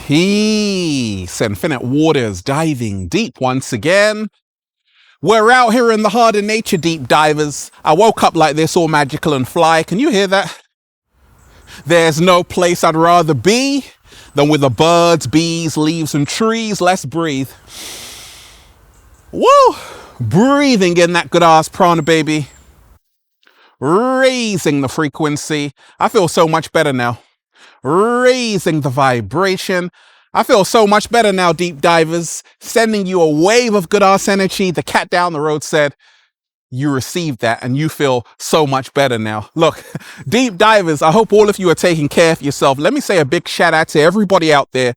Peace, infinite waters, diving deep once again. We're out here in the heart of nature, deep divers. I woke up like this, all magical and fly. Can you hear that? There's no place I'd rather be than with the birds, bees, leaves, and trees. Let's breathe. Woo! Breathing in that good ass prana, baby. Raising the frequency. I feel so much better now. Raising the vibration. I feel so much better now, deep divers. Sending you a wave of good ass energy. The cat down the road said you received that and you feel so much better now. Look, deep divers, I hope all of you are taking care of yourself. Let me say a big shout out to everybody out there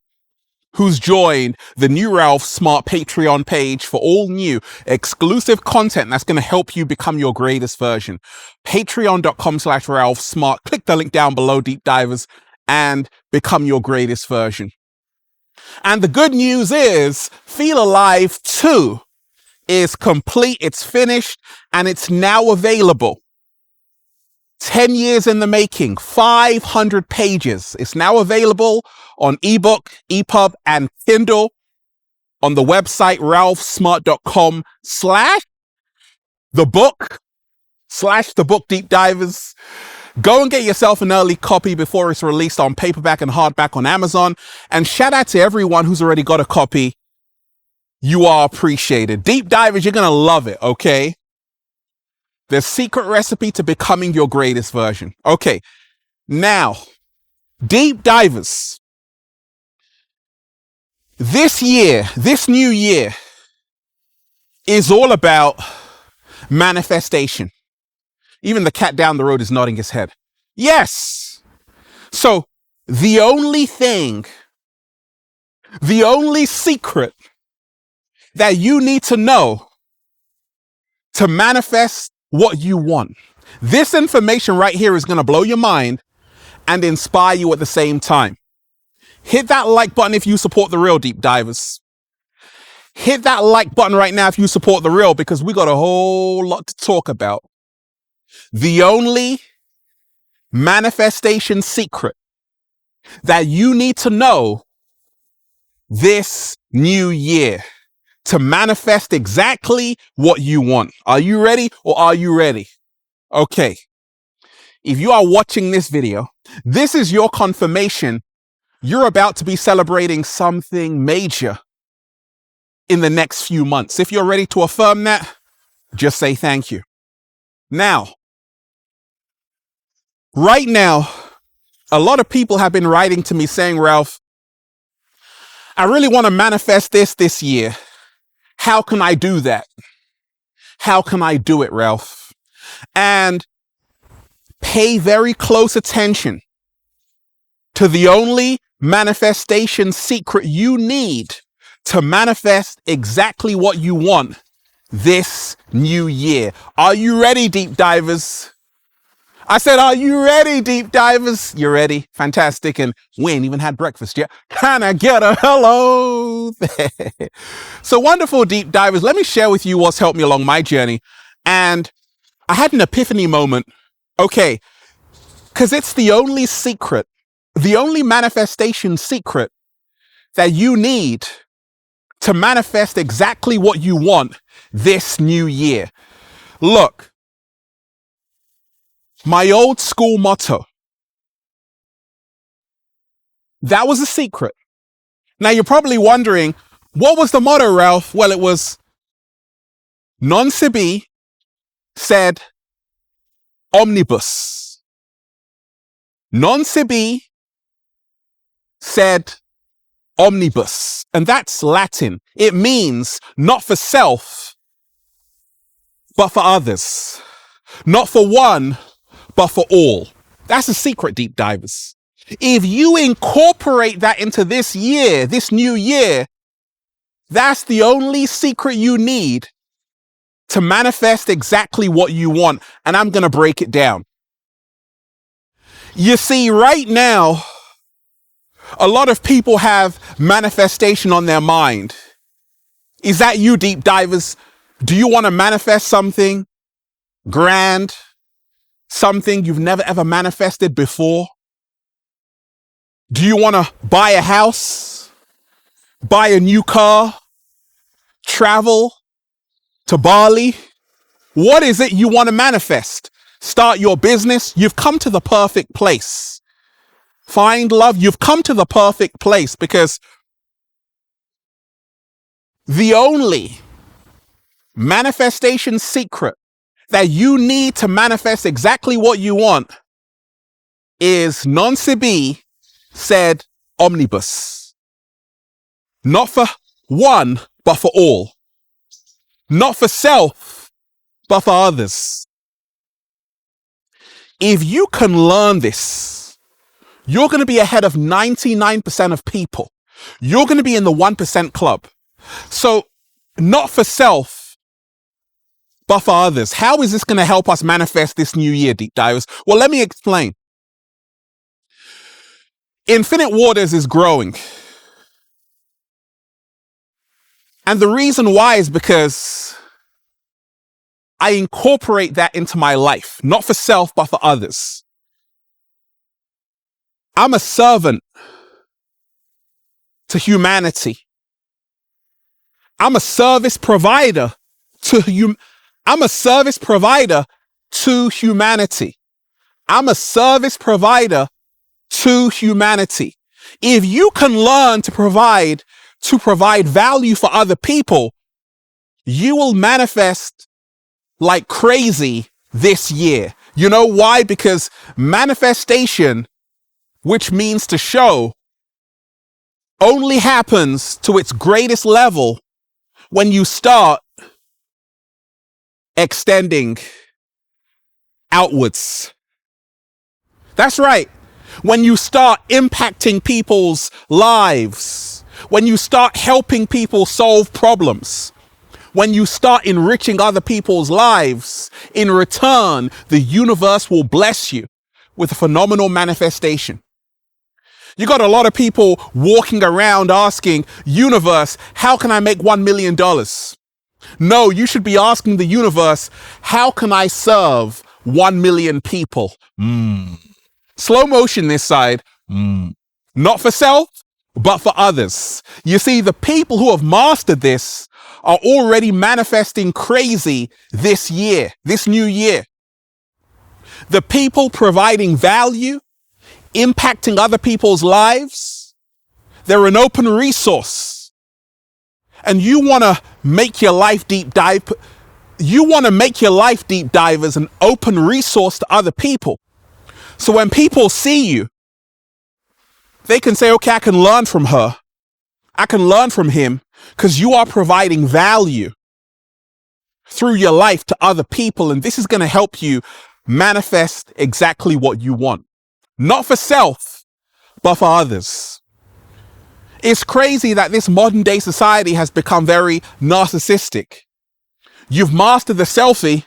who's joined the new Ralph Smart Patreon page for all new exclusive content that's going to help you become your greatest version. Patreon.com/Ralph Smart. Click the link down below, deep divers, and become your greatest version. And the good news is Feel Alive 2 is complete, it's finished, and it's now available. 10 years in the making, 500 pages. It's now available on ebook, EPUB, and Kindle on the website ralphsmart.com/the book deep divers. Go and get yourself an early copy before it's released on paperback and hardback on Amazon. And shout out to everyone who's already got a copy. You are appreciated. Deep divers, you're going to love it, okay? The secret recipe to becoming your greatest version. Okay, now, deep divers, this year, this new year is all about manifestation. Even the cat down the road is nodding his head. Yes. So the only secret that you need to know to manifest what you want. This information right here is going to blow your mind and inspire you at the same time. Hit that like button if you support the real, deep divers. Hit that like button right now if you support the real, because we got a whole lot to talk about. The only manifestation secret that you need to know this new year to manifest exactly what you want. Are you ready or are you ready? Okay. If you are watching this video, this is your confirmation you're about to be celebrating something major in the next few months. If you're ready to affirm that, just say thank you. Now, right now, a lot of people have been writing to me saying, Ralph, I really want to manifest this year. How can I do that? How can I do it, Ralph? And pay very close attention to the only manifestation secret you need to manifest exactly what you want this new year. Are you ready, deep divers? I said, are you ready, deep divers? You're ready? Fantastic. And we ain't even had breakfast yet. Can I get a hello? So wonderful, deep divers. Let me share with you what's helped me along my journey. And I had an epiphany moment. Okay, because it's the only secret, the only manifestation secret that you need to manifest exactly what you want this new year. Look. My old school motto. That was a secret. Now you're probably wondering, what was the motto, Ralph? Well, it was non sibi sed omnibus. Non sibi sed omnibus. And that's Latin. It means not for self, but for others. Not for one, but for all. That's a secret, deep divers. If you incorporate that into this year, this new year, that's the only secret you need to manifest exactly what you want. And I'm going to break it down. You see, right now, a lot of people have manifestation on their mind. Is that you, deep divers? Do you want to manifest something grand? Something you've never ever manifested before? Do you want to buy a house, buy a new car, travel to Bali? What is it you want to manifest? Start your business? You've come to the perfect place. Find love? You've come to the perfect place, because the only manifestation secret that you need to manifest exactly what you want is non sibi said omnibus. Not for one, but for all. Not for self, but for others. If you can learn this, you're going to be ahead of 99% of people. You're going to be in the 1% club. So, not for self, but for others. How is this going to help us manifest this new year, deep divers? Well, let me explain. Infinite Waters is growing. And the reason why is because I incorporate that into my life, not for self, but for others. I'm a servant to humanity. I'm a service provider to I'm a service provider to humanity. I'm a service provider to humanity. If you can learn to provide value for other people, you will manifest like crazy this year. You know why? Because manifestation, which means to show, only happens to its greatest level when you start extending outwards. That's right. When you start impacting people's lives, when you start helping people solve problems, when you start enriching other people's lives, in return, the universe will bless you with a phenomenal manifestation. You got a lot of people walking around asking, universe, how can I make $1 million? No, you should be asking the universe, how can I serve 1 million people? Slow motion this side. Not for self, but for others. You see, the people who have mastered this are already manifesting crazy this year, this new year. The people providing value, impacting other people's lives, they're an open resource. And you want to make your life deep dive. You want to make your life deep dive as an open resource to other people. So when people see you, they can say, okay, I can learn from her. I can learn from him, because you are providing value through your life to other people. And this is going to help you manifest exactly what you want. Not for self, but for others. It's crazy that this modern day society has become very narcissistic. You've mastered the selfie,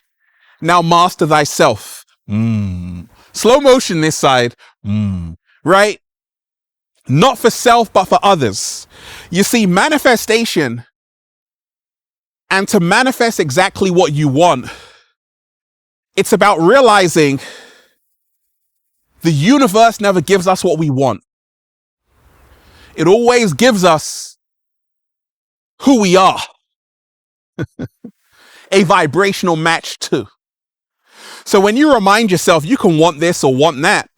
now master thyself. Slow motion this side. Right? Not for self, but for others. You see, manifestation, and to manifest exactly what you want, it's about realizing the universe never gives us what we want. It always gives us who we are. A vibrational match too. So when you remind yourself you can want this or want that,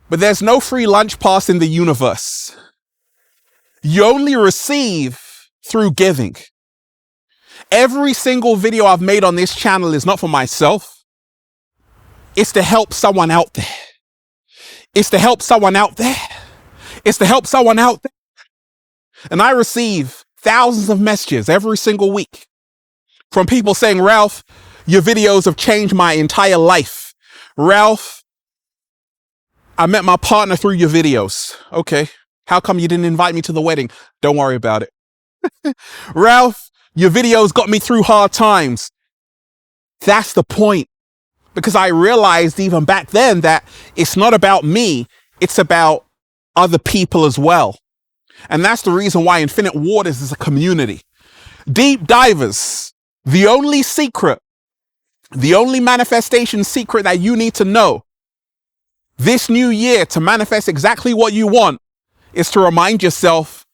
but there's no free lunch pass in the universe. You only receive through giving. Every single video I've made on this channel is not for myself. It's to help someone out there. It's to help someone out there. It's to help someone out there. And I receive thousands of messages every single week from people saying, Ralph, your videos have changed my entire life. Ralph, I met my partner through your videos. Okay. How come you didn't invite me to the wedding? Don't worry about it. Ralph, your videos got me through hard times. That's the point. Because I realized even back then that it's not about me. It's about other people as well. And that's the reason why Infinite Waters is a community. Deep divers, the only secret, the only manifestation secret that you need to know, this new year to manifest exactly what you want is to remind yourself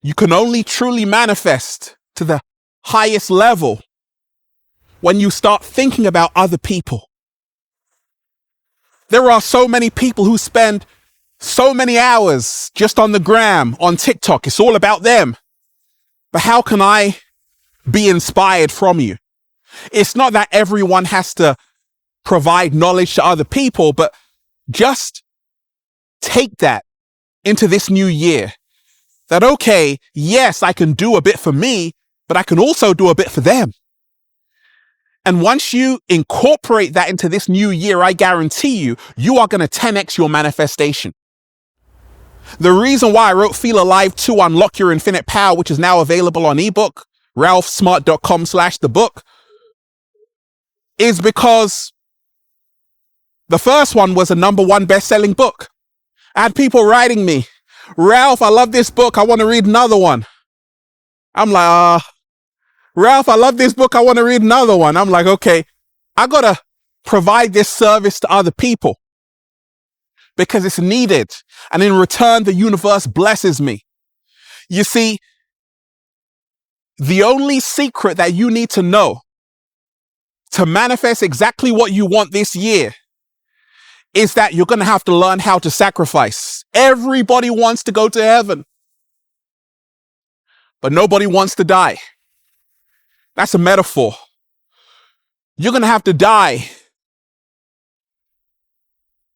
you can only truly manifest to the highest level when you start thinking about other people. There are so many people who spend so many hours just on the gram, on TikTok. It's all about them. But how can I be inspired from you? It's not that everyone has to provide knowledge to other people, but just take that into this new year. That, okay, yes, I can do a bit for me, but I can also do a bit for them. And once you incorporate that into this new year, I guarantee you, you are going to 10x your manifestation. The reason why I wrote Feel Alive 2 Unlock Your Infinite Power, which is now available on ebook, ralphsmart.com/the-book, is because the first one was a #1 best-selling book. I had people writing me, Ralph, I love this book. I want to read another one. I'm like, Ralph, I love this book. I want to read another one. I'm like, okay, I got to provide this service to other people because it's needed. And in return, the universe blesses me. You see, the only secret that you need to know to manifest exactly what you want this year is that you're going to have to learn how to sacrifice. Everybody wants to go to heaven, but nobody wants to die. That's a metaphor. You're going to have to die.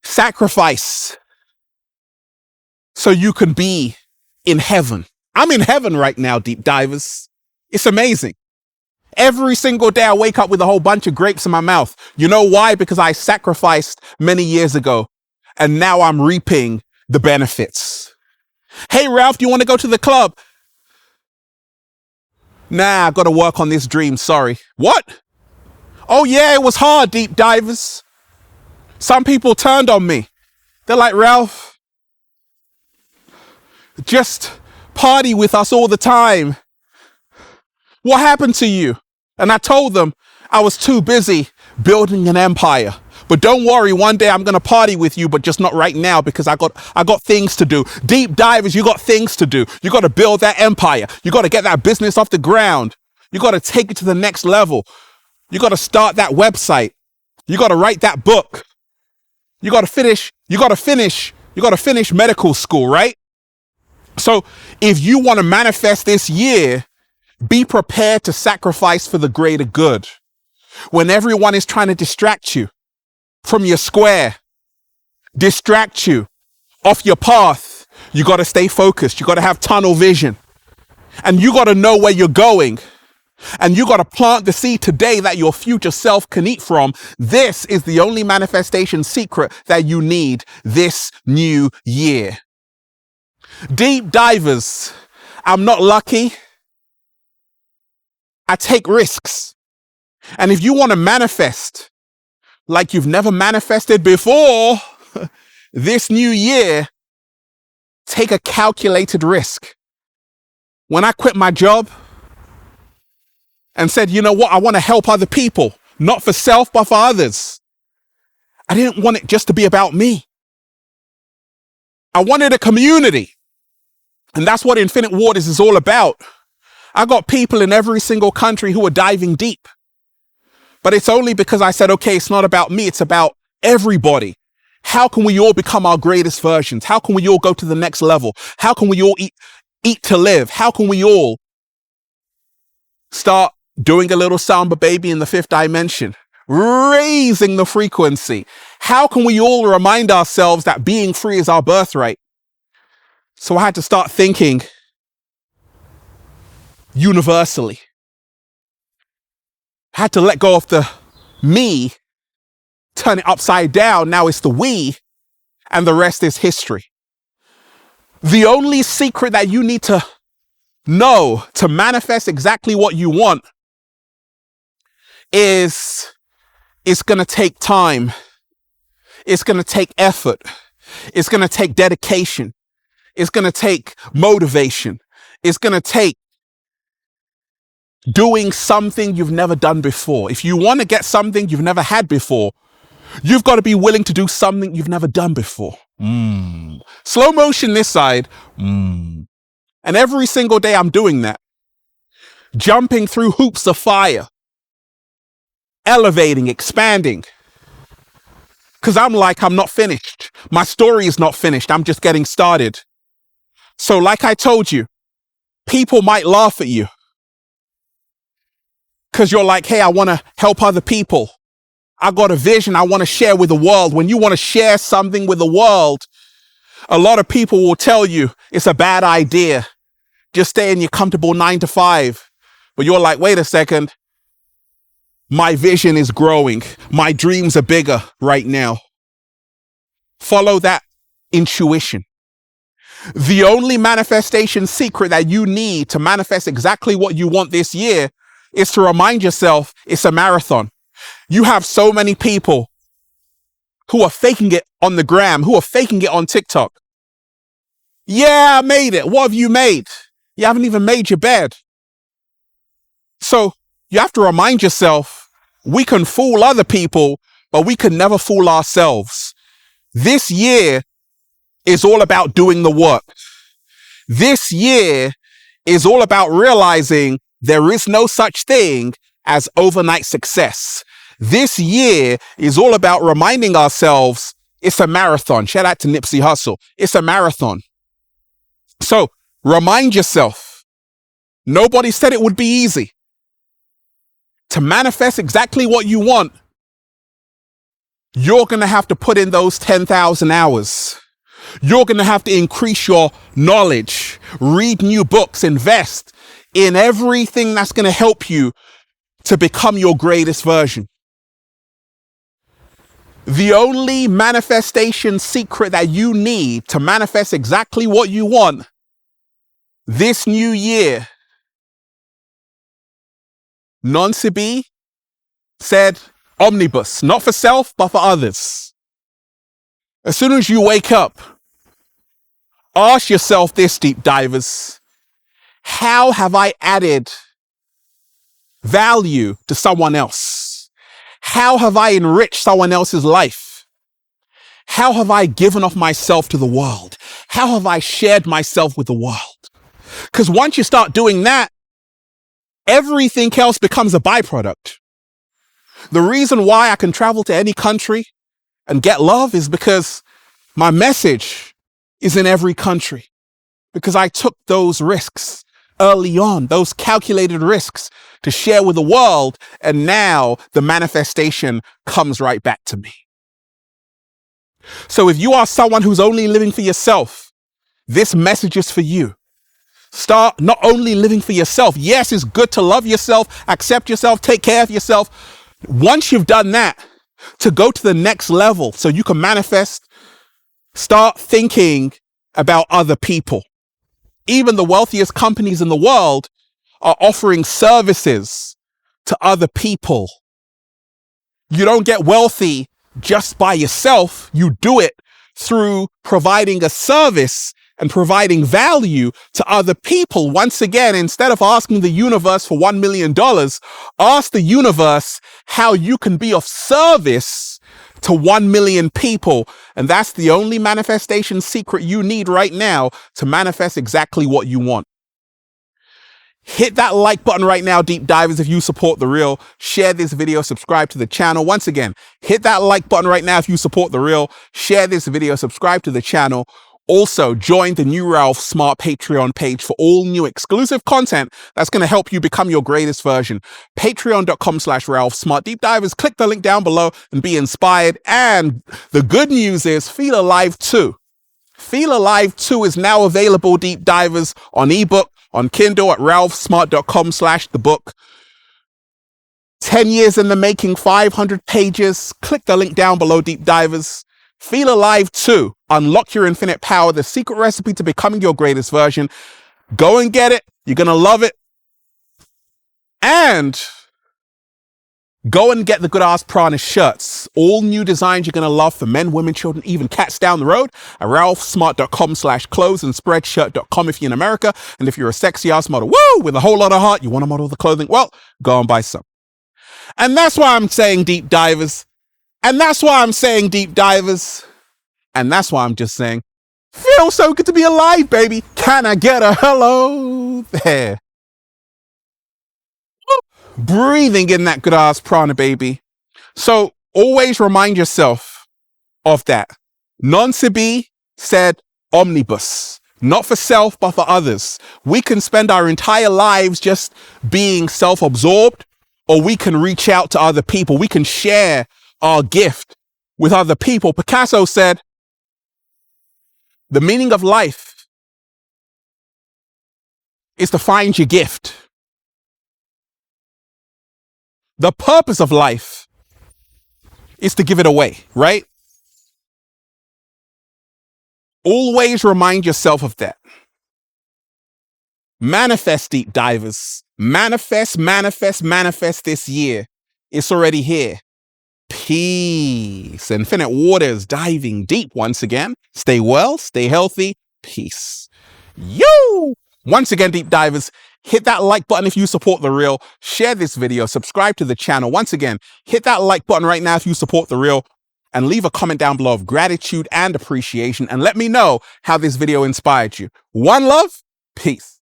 Sacrifice so you can be in heaven. I'm in heaven right now, deep divers. It's amazing. Every single day I wake up with a whole bunch of grapes in my mouth. You know why? Because I sacrificed many years ago and now I'm reaping the benefits. Hey, Ralph, do you want to go to the club? Nah, I've got to work on this dream. Sorry. What? Oh yeah, it was hard, deep divers. Some people turned on me. They're like, Ralph, just party with us all the time. What happened to you? And I told them I was too busy building an empire. But don't worry, one day I'm going to party with you, but just not right now because I got things to do. Deep divers, you got things to do. You got to build that empire. You got to get that business off the ground. You got to take it to the next level. You got to start that website. You got to write that book. You got to finish medical school, right? So if you want to manifest this year, be prepared to sacrifice for the greater good. When everyone is trying to distract you from your square, distract you off your path, you got to stay focused. You got to have tunnel vision. And you got to know where you're going. And you got to plant the seed today that your future self can eat from. This is the only manifestation secret that you need this new year. Deep divers, I'm not lucky. I take risks. And if you want to manifest like you've never manifested before, this new year, take a calculated risk. When I quit my job and said, you know what, I want to help other people, not for self, but for others. I didn't want it just to be about me. I wanted a community. And that's what Infinite Waters is all about. I got people in every single country who are diving deep. But it's only because I said, okay, it's not about me, it's about everybody. How can we all become our greatest versions? How can we all go to the next level? How can we all eat to live? How can we all start doing a little samba baby in the 5th dimension, raising the frequency? How can we all remind ourselves that being free is our birthright? So I had to start thinking universally. I had to let go of the me, turn it upside down. Now it's the we, and the rest is history. The only secret that you need to know to manifest exactly what you want is it's going to take time. It's going to take effort. It's going to take dedication. It's going to take motivation. It's going to take doing something you've never done before. If you want to get something you've never had before, You've got to be willing to do something you've never done before. Slow motion this side. And every single day I'm doing that. Jumping through hoops of fire. Elevating, expanding. Because I'm not finished. My story is not finished. I'm just getting started. So like I told you, people might laugh at you. Because you're like, hey, I want to help other people. I got a vision I want to share with the world. When you want to share something with the world, a lot of people will tell you it's a bad idea. Just stay in your comfortable 9 to 5. But you're like, wait a second. My vision is growing. My dreams are bigger right now. Follow that intuition. The only manifestation secret that you need to manifest exactly what you want this year is to remind yourself it's a marathon. You have so many people who are faking it on the gram, who are faking it on TikTok. Yeah, I made it. What have you made? You haven't even made your bed. So you have to remind yourself, we can fool other people, but we can never fool ourselves. This year is all about doing the work. This year is all about realizing there is no such thing as overnight success. This year is all about reminding ourselves it's a marathon. Shout out to Nipsey Hussle. It's a marathon. So remind yourself, nobody said it would be easy. To manifest exactly what you want, you're going to have to put in those 10,000 hours. You're going to have to increase your knowledge, read new books, invest in everything that's going to help you to become your greatest version. The only manifestation secret that you need to manifest exactly what you want this new year, Nancy B said, omnibus, not for self, but for others. As soon as you wake up, ask yourself this, deep divers. How have I added value to someone else? How have I enriched someone else's life? How have I given of myself to the world? How have I shared myself with the world? Because once you start doing that, everything else becomes a byproduct. The reason why I can travel to any country and get love is because my message is in every country. Because I took those risks early on, those calculated risks to share with the world, and now the manifestation comes right back to me. So if you are someone who's only living for yourself, this message is for you. Start not only living for yourself. Yes, it's good to love yourself, accept yourself, take care of yourself. Once you've done that, to go to the next level so you can manifest, start thinking about other people. Even the wealthiest companies in the world are offering services to other people. You don't get wealthy just by yourself. You do it through providing a service and providing value to other people. Once again, instead of asking the universe for $1 million, ask the universe how you can be of service to 1 million people. And that's the only manifestation secret you need right now to manifest exactly what you want. Hit that like button right now, deep divers, if you support The Real. Share this video, subscribe to the channel. Once again, hit that like button right now if you support The Real. Share this video, subscribe to the channel. Also, join the new Ralph Smart Patreon page for all new exclusive content that's going to help you become your greatest version. Patreon.com/Ralph Smart. Deep divers, click the link down below and be inspired. And the good news is Feel Alive 2. Feel Alive 2 is now available, deep divers, on ebook, on Kindle at ralphsmart.com/the book. 10 years in the making, 500 pages. Click the link down below, deep divers. Feel Alive 2. Unlock your infinite power, the secret recipe to becoming your greatest version. Go and get it. You're going to love it. And go and get the Good Ass Prana shirts. All new designs you're going to love for men, women, children, even cats down the road at ralphsmart.com/clothes and spreadshirt.com if you're in America. And if you're a sexy ass model, woo, with a whole lot of heart, you want to model the clothing, well, go and buy some. And that's why I'm saying, deep divers, And that's why I'm saying, deep divers. And that's why I'm just saying, feels so good to be alive, baby. Can I get a hello there? Breathing in that good ass prana, baby. So always remind yourself of that. Non-Sibi said omnibus. Not for self, but for others. We can spend our entire lives just being self-absorbed, or we can reach out to other people. We can share our gift with other people. Picasso said, the meaning of life is to find your gift. The purpose of life is to give it away, right? Always remind yourself of that. Manifest, deep divers. Manifest, manifest, manifest this year. It's already here. Peace. Infinite waters diving deep once again. Stay well, stay healthy. Peace. Yo! Once again, deep divers, hit that like button if you support The Real. Share this video, subscribe to the channel. Once again, hit that like button right now if you support The Real. And leave a comment down below of gratitude and appreciation. And let me know how this video inspired you. One love, peace.